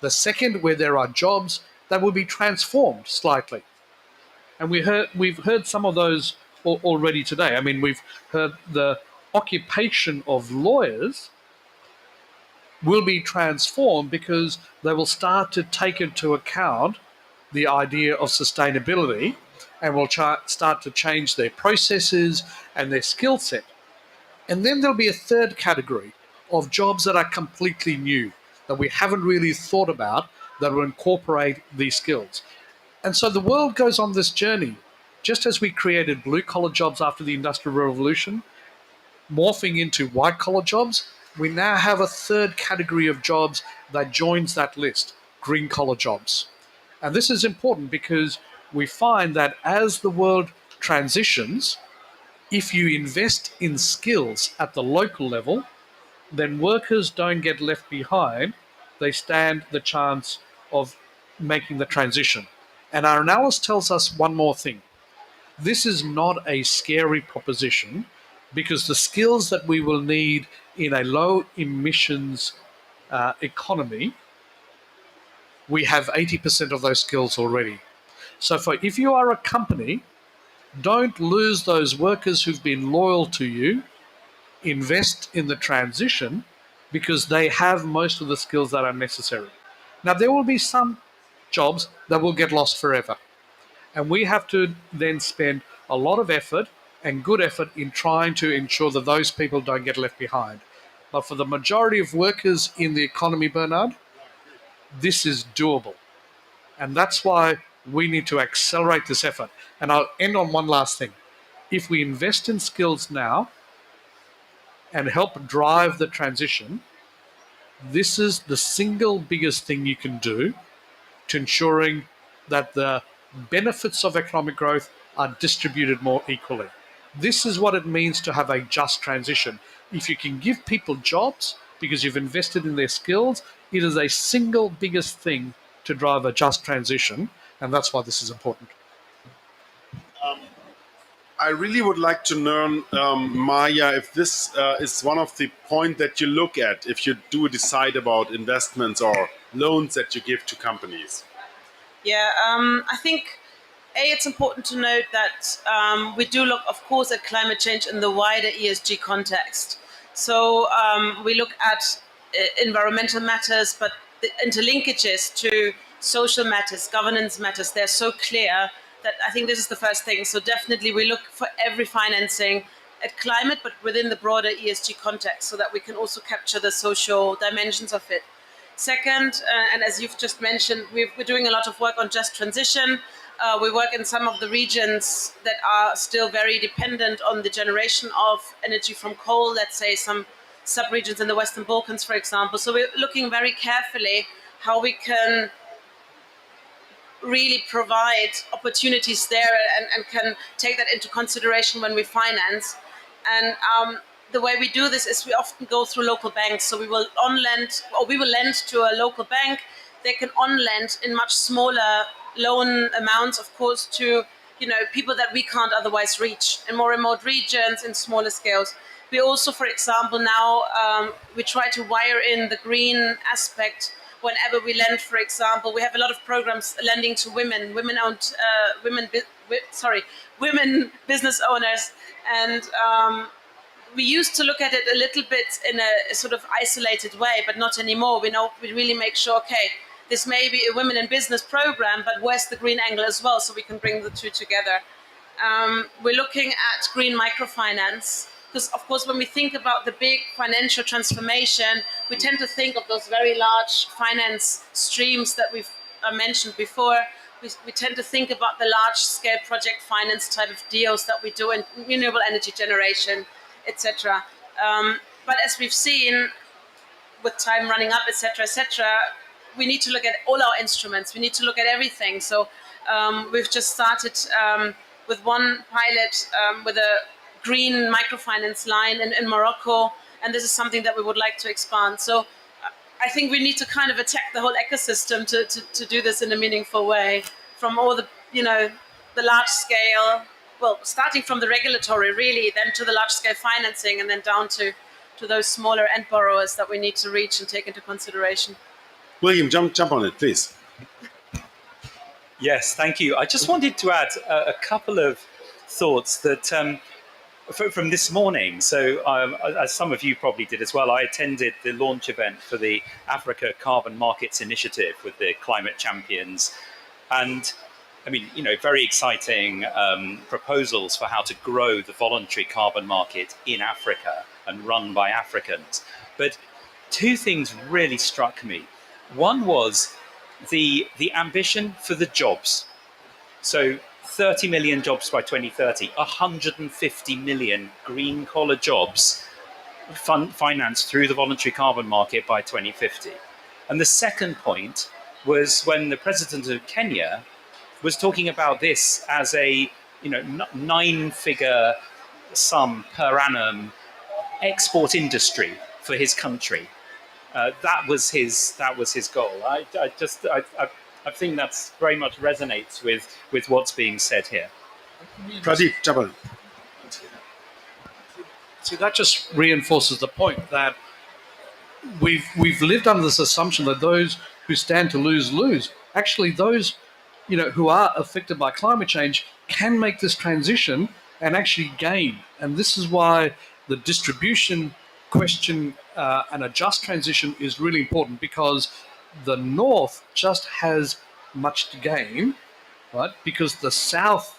The second, where there are jobs that will be transformed slightly. And we've heard some of those already today. I mean, we've heard the occupation of lawyers will be transformed because they will start to take into account the idea of sustainability and will start to change their processes and their skill set. And then there'll be a third category of jobs that are completely new, that we haven't really thought about, that will incorporate these skills. And so the world goes on this journey. Just as we created blue-collar jobs after the Industrial Revolution, morphing into white-collar jobs, we now have a third category of jobs that joins that list, green-collar jobs. And this is important because we find that as the world transitions, if you invest in skills at the local level, then workers don't get left behind. They stand the chance of making the transition. And our analysis tells us one more thing. This is not a scary proposition because the skills that we will need in a low emissions economy, we have 80% of those skills already. So if you are a company Don't lose those workers who've been loyal to you. Invest in the transition because they have most of the skills that are necessary. Now, there will be some jobs that will get lost forever. And we have to then spend a lot of effort and good effort in trying to ensure that those people don't get left behind. But for the majority of workers in the economy, Bernard, this is doable. And that's why we need to accelerate this effort. And I'll end on one last thing. If we invest in skills now and help drive the transition, this is the single biggest thing you can do to ensuring that the benefits of economic growth are distributed more equally. This is what it means to have a just transition. If you can give people jobs because you've invested in their skills, it is a single biggest thing to drive a just transition, and that's why this is important. I really would like to learn, Maya, if this is one of the points that you look at if you do decide about investments or loans that you give to companies. Yeah, I think it's important to note that we do look, of course, at climate change in the wider ESG context. So we look at environmental matters, but the interlinkages to social matters, governance matters, they're so clear that I think this is the first thing. So definitely we look for every financing at climate, but within the broader ESG context so that we can also capture the social dimensions of it. Second, and as you've just mentioned, we're doing a lot of work on just transition. We work in some of the regions that are still very dependent on the generation of energy from coal, let's say some sub-regions in the Western Balkans, for example. So we're looking very carefully how we can really provide opportunities there and can take that into consideration when we finance. And the way we do this is we often go through local banks. So we will lend to a local bank. They can on-lend in much smaller loan amounts, of course, to people that we can't otherwise reach in more remote regions, in smaller scales. We also, for example, now we try to wire in the green aspect whenever we lend. For example, we have a lot of programs lending to women business owners, and we used to look at it a little bit in a sort of isolated way, but not anymore. We really make sure, okay, this may be a women in business program, but where's the green angle as well, so we can bring the two together. We're looking at green microfinance, because of course when we think about the big financial transformation, we tend to think of those very large finance streams that we've mentioned before. We tend to think about the large scale project finance type of deals that we do in renewable energy generation, etc. But as we've seen, with time running up, etc., we need to look at all our instruments. We need to look at everything. So we've just started with one pilot with a green microfinance line in Morocco, and this is something that we would like to expand. So I think we need to kind of attack the whole ecosystem to do this in a meaningful way, from all the the large scale, well, starting from the regulatory really, then to the large scale financing, and then down to those smaller end borrowers that we need to reach and take into consideration. William, jump on it, please. Yes, thank you. I just wanted to add a couple of thoughts that from this morning. So as some of you probably did as well, I attended the launch event for the Africa Carbon Markets Initiative with the climate champions. And I mean, very exciting proposals for how to grow the voluntary carbon market in Africa and run by Africans. But two things really struck me. One was the ambition for the jobs. So 30 million jobs by 2030, 150 million green collar jobs financed through the voluntary carbon market by 2050. And the second point was when the president of Kenya was talking about this as a 9-figure sum per annum export industry for his country. That was his goal. I think that's very much resonates with what's being said here. Pradeep, jump on. See, that just reinforces the point that we've lived under this assumption that those who stand to lose. Actually, those who are affected by climate change can make this transition and actually gain. And this is why the distribution question and a just transition is really important, because the North just has much to gain, right? Because the South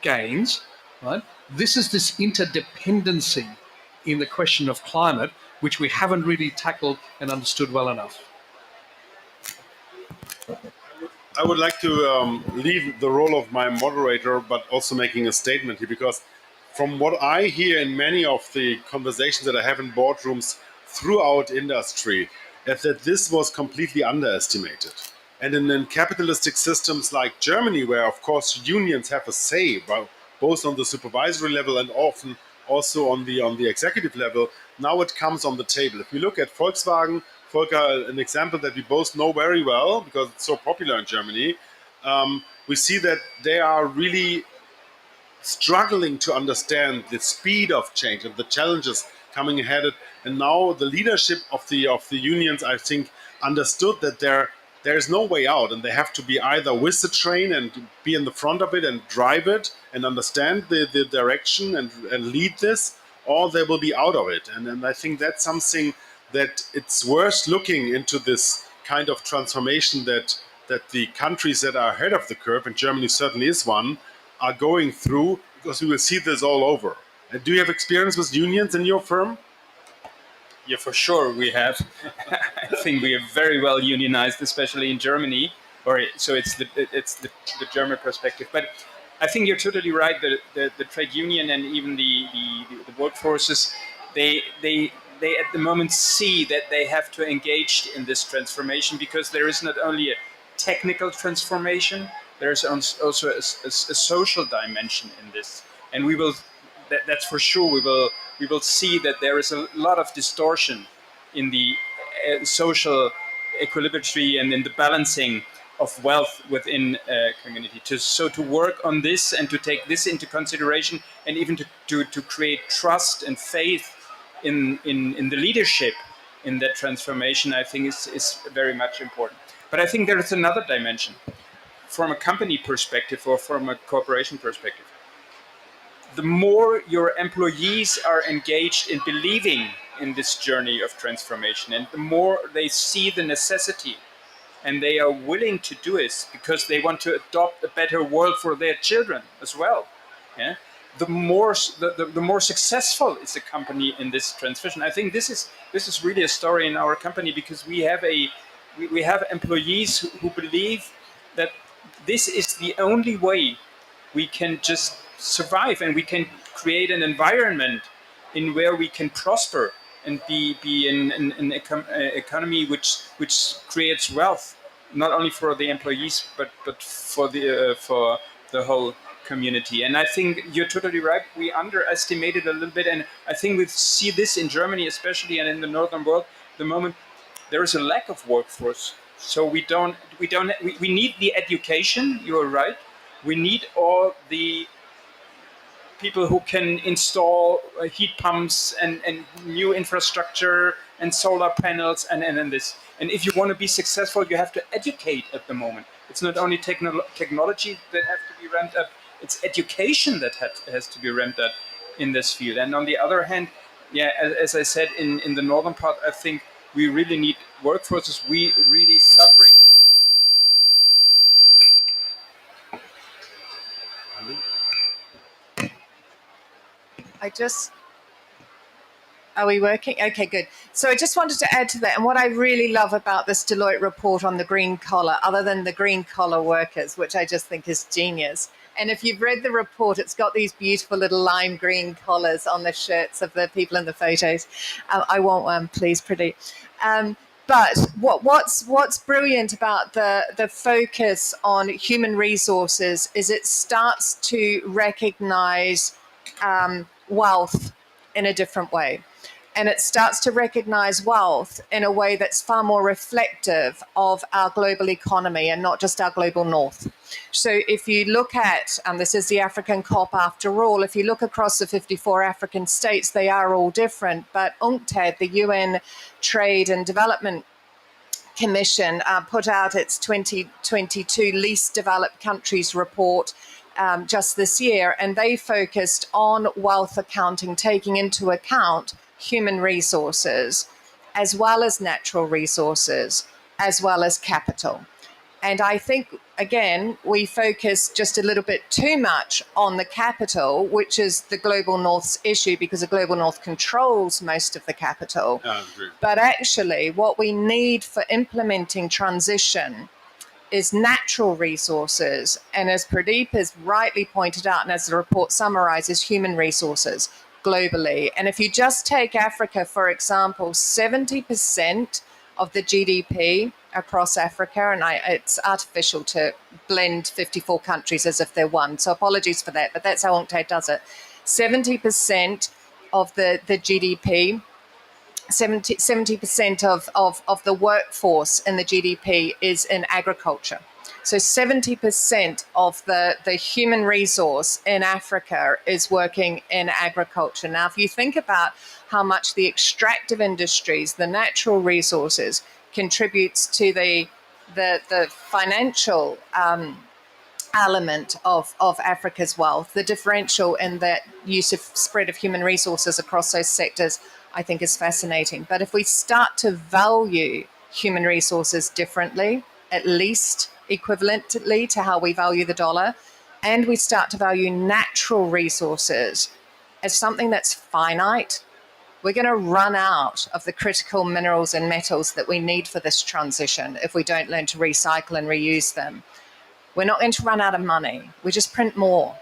gains, right? This is this interdependency in the question of climate, which we haven't really tackled and understood well enough. I would like to leave the role of my moderator, but also making a statement here, because from what I hear in many of the conversations that I have in boardrooms throughout industry, is that this was completely underestimated. And in capitalistic systems like Germany, where of course unions have a say, both on the supervisory level and often also on the executive level, now it comes on the table. If we look at Volkswagen, Volker, an example that we both know very well because it's so popular in Germany, we see that they are really struggling to understand the speed of change and the challenges coming ahead. And now the leadership of the unions, I think, understood that there is no way out, and they have to be either with the train and be in the front of it and drive it and understand the direction and lead this, or they will be out of it. And I think that's something that it's worth looking into, this kind of transformation that the countries that are ahead of the curve, and Germany certainly is one, are going through, because we will see this all over. And do you have experience with unions in your firm? Yeah, for sure we have. I think we are very well unionized, especially in Germany. So it's the German perspective. But I think you're totally right. The trade union and even the workforces, they at the moment see that they have to engage in this transformation, because there is not only a technical transformation, there's also a social dimension in this, and we will. That's for sure. We will see that there is a lot of distortion in the social equilibrium and in the balancing of wealth within a community. To work on this and to take this into consideration, and even to create trust and faith in the leadership in that transformation, I think is very much important. But I think there is another dimension from a company perspective or from a corporation perspective. The more your employees are engaged in believing in this journey of transformation, and the more they see the necessity and they are willing to do it because they want to adopt a better world for their children as well, yeah? the more successful is a company in this transition. I think this is really a story in our company, because we have employees who believe that this is the only way we can just survive, and we can create an environment in where we can prosper and be in an economy which creates wealth, not only for the employees but for the whole community. And I think you're totally right. We underestimated a little bit, and I think we see this in Germany especially, and in the northern world. The moment there is a lack of workforce, so we need the education. You're right. We need all the people who can install heat pumps and new infrastructure and solar panels and this. And if you want to be successful, you have to educate at the moment. It's not only technology that has to be ramped up, it's education that has to be ramped up in this field. And on the other hand, yeah, as I said, in the northern part, I think we really need workforces. We really suffering from this at the moment very much. Are we working? Okay, good. So I just wanted to add to that. And what I really love about this Deloitte report on the green collar, other than the green collar workers, which I just think is genius. And if you've read the report, it's got these beautiful little lime green collars on the shirts of the people in the photos. I want one, please, pretty. But what's brilliant about the focus on human resources is it starts to recognize wealth in a different way. And it starts to recognize wealth in a way that's far more reflective of our global economy and not just our global north. So if you look at, and this is the African COP after all, if you look across the 54 African states, they are all different. But UNCTAD, the UN Trade and Development Commission put out its 2022 least developed countries report just this year, and they focused on wealth accounting, taking into account human resources, as well as natural resources, as well as capital. And I think, again, we focus just a little bit too much on the capital, which is the Global North's issue, because the Global North controls most of the capital. But actually, what we need for implementing transition is natural resources. And as Pradeep has rightly pointed out, and as the report summarizes, human resources globally. And if you just take Africa, for example, 70% of the GDP across Africa, and it's artificial to blend 54 countries as if they're one, so apologies for that, but that's how UNCTAD does it. 70% of the GDP, 70% of the workforce in the GDP is in agriculture. So 70% of the human resource in Africa is working in agriculture. Now, if you think about how much the extractive industries, the natural resources, contributes to the financial element of Africa's wealth, the differential in that use of spread of human resources across those sectors, I think is fascinating. But if we start to value human resources differently, at least equivalently to how we value the dollar, and we start to value natural resources as something that's finite, we're going to run out of the critical minerals and metals that we need for this transition if we don't learn to recycle and reuse them. We're not going to run out of money. We just print more.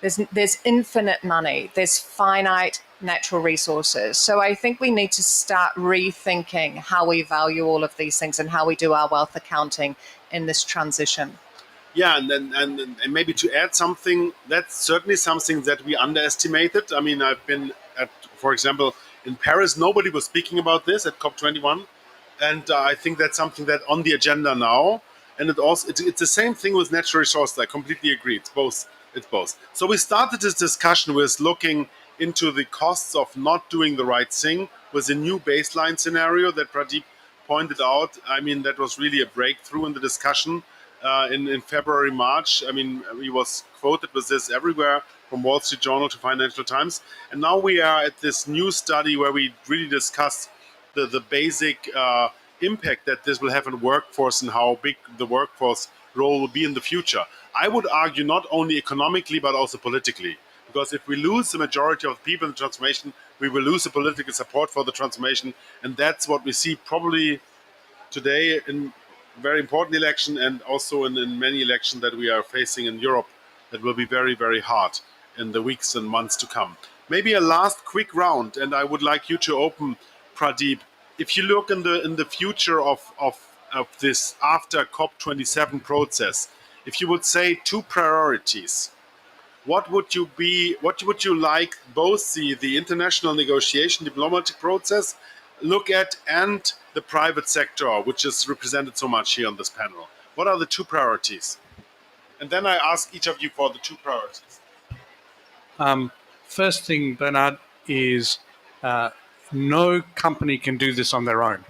There's infinite money. There's finite natural resources. So I think we need to start rethinking how we value all of these things and how we do our wealth accounting in this transition. Yeah, and maybe to add something, that's certainly something that we underestimated. I mean, I've been at, for example, in Paris, nobody was speaking about this at COP21, and I think that's something that on the agenda now. And it's the same thing with natural resources. I completely agree. It's both. So we started this discussion with looking into the costs of not doing the right thing with a new baseline scenario that Pradeep pointed out. I mean, that was really a breakthrough in the discussion in February, March. I mean, he was quoted with this everywhere, from Wall Street Journal to Financial Times. And now we are at this new study where we really discuss the basic impact that this will have on workforce and how big the workforce role will be in the future. I would argue not only economically, but also politically. Because if we lose the majority of people in the transformation, we will lose the political support for the transformation. And that's what we see probably today in very important election and also in many elections that we are facing in Europe that will be very, very hard in the weeks and months to come. Maybe a last quick round, and I would like you to open, Pradeep. If you look in the future of this after COP27 process, if you would say two priorities, what would you like both the international negotiation diplomatic process look at and the private sector, which is represented so much here on this panel? What are the two priorities? And then I ask each of you for the two priorities. First thing, Bernard, is no company can do this on their own.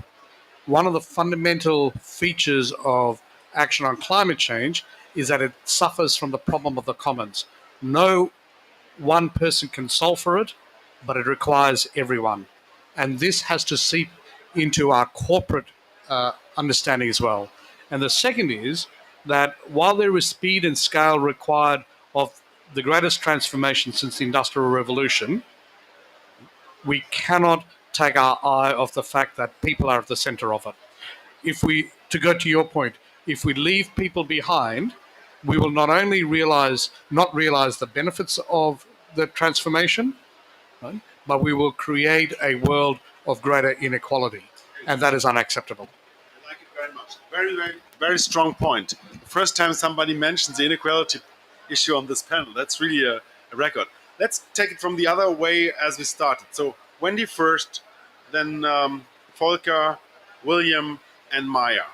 One of the fundamental features of action on climate change is that it suffers from the problem of the commons. No one person can solve for it, but it requires everyone. And this has to seep into our corporate understanding as well. And the second is that while there is speed and scale required of the greatest transformation since the Industrial Revolution, we cannot take our eye off the fact that people are at the center of it. To go to your point, if we leave people behind, we will not only not realize the benefits of the transformation, right, but we will create a world of greater inequality, and that is unacceptable. I like it very much. Very, very, very strong point. The first time somebody mentions the inequality issue on this panel, that's really a record. Let's take it from the other way as we started. So Wendy first, then Volker, William, and Maya.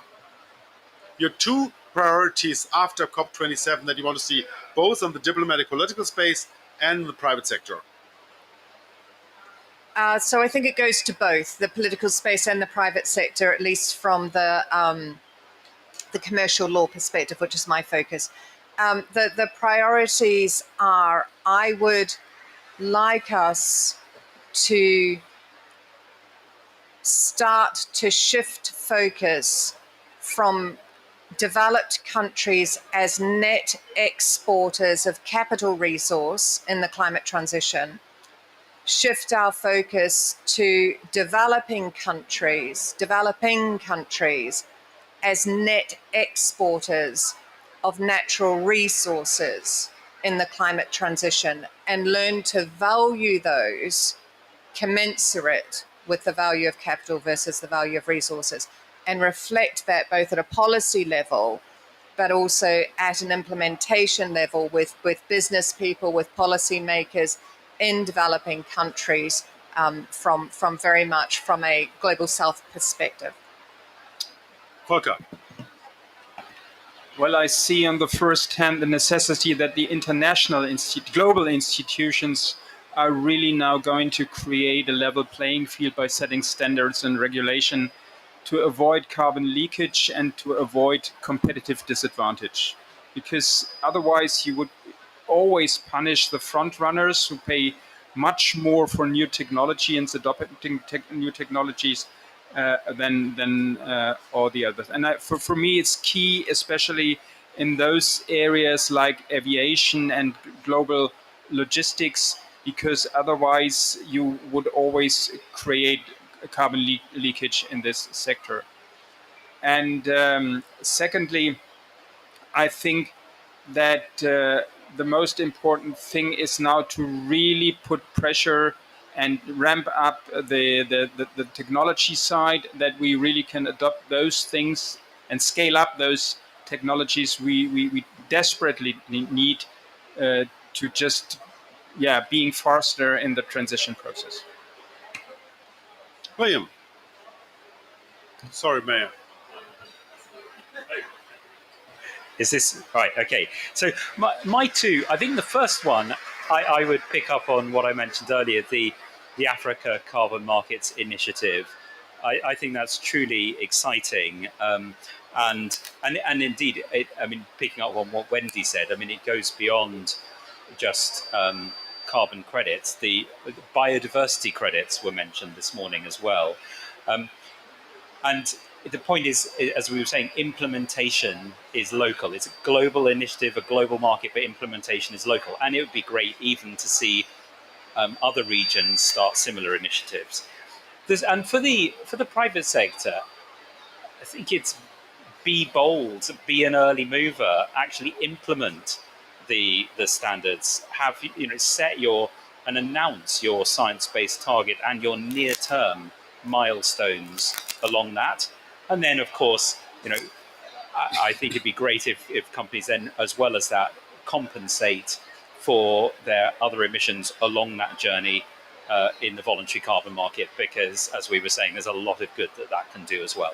Your two priorities after COP27 that you want to see, both on the diplomatic political space and the private sector. So I think it goes to both the political space and the private sector, at least from the commercial law perspective, which is my focus. The priorities are, I would like us to start to shift focus from developed countries as net exporters of capital resource in the climate transition, shift our focus to developing countries as net exporters of natural resources in the climate transition, and learn to value those commensurate with the value of capital versus the value of resources, and reflect that both at a policy level but also at an implementation level with business people, with policymakers in developing countries, from very much from a global south perspective. Volker. Well, I see on the first hand the necessity that the global institutions are really now going to create a level playing field by setting standards and regulation to avoid carbon leakage and to avoid competitive disadvantage. Because otherwise you would always punish the front runners who pay much more for new technology and adopting new technologies than all the others. And for me, it's key, especially in those areas like aviation and global logistics, because otherwise you would always create carbon leakage in this sector. And secondly, I think that the most important thing is now to really put pressure and ramp up the technology side, that we really can adopt those things and scale up those technologies we desperately need to just being faster in the transition process. William. Sorry, Mayor. Is this right? Okay. So my two, I think the first one, I would pick up on what I mentioned earlier, the Africa Carbon Markets Initiative. I think that's truly exciting. And indeed, picking up on what Wendy said, it goes beyond just carbon credits. The biodiversity credits were mentioned this morning as well. And the point is, as we were saying, implementation is local. It's a global initiative, a global market, but implementation is local. And it would be great even to see other regions start similar initiatives. And for the private sector, I think it's be bold, be an early mover, actually implement the standards, have set and announce your science-based target and your near-term milestones along that. And then, of course, I think it'd be great if companies then, as well as that, compensate for their other emissions along that journey in the voluntary carbon market, because, as we were saying, there's a lot of good that can do as well.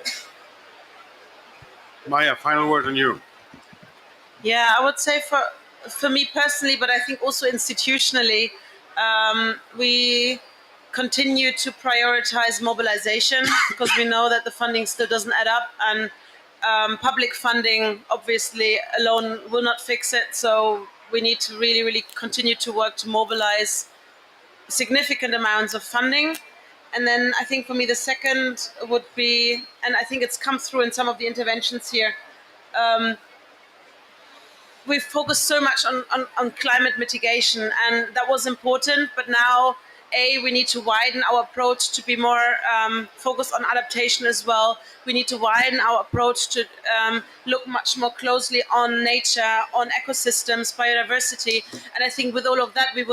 Maya, final word on you. Yeah, I would say for me personally, but I think also institutionally, we continue to prioritize mobilization, because we know that the funding still doesn't add up, and public funding obviously alone will not fix it. So we need to really, really continue to work to mobilize significant amounts of funding. And then I think for me the second would be, and I think it's come through in some of the interventions here, we've focused so much on climate mitigation, and that was important, but now we need to widen our approach to be more focused on adaptation as well. We need to widen our approach to look much more closely on nature, on ecosystems, biodiversity. And I think with all of that, that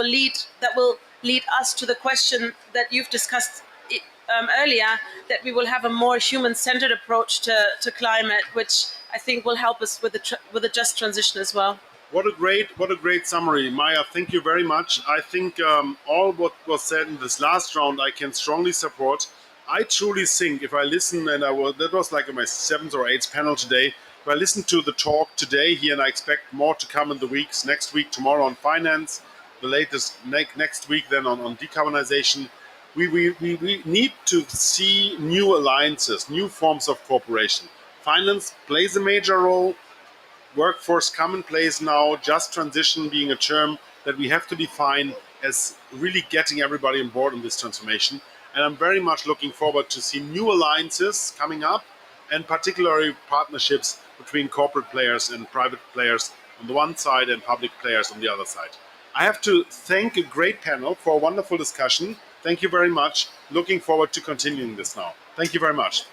will lead us to the question that you've discussed earlier, that we will have a more human-centered approach to climate, which I think will help us with the just transition as well. What a great summary, Maya. Thank you very much. I think all what was said in this last round, I can strongly support. I truly think, if I listen, and that was like my 7th or 8th panel today. If I listen to the talk today here, and I expect more to come in the weeks, next week, tomorrow on finance, the latest next week then on decarbonization. we need to see new alliances, new forms of cooperation. Finance plays a major role. Workforce common plays now, just transition being a term that we have to define as really getting everybody on board in this transformation. And I'm very much looking forward to see new alliances coming up, and particularly partnerships between corporate players and private players on the one side and public players on the other side. I have to thank a great panel for a wonderful discussion. Thank you very much. Looking forward to continuing this now. Thank you very much.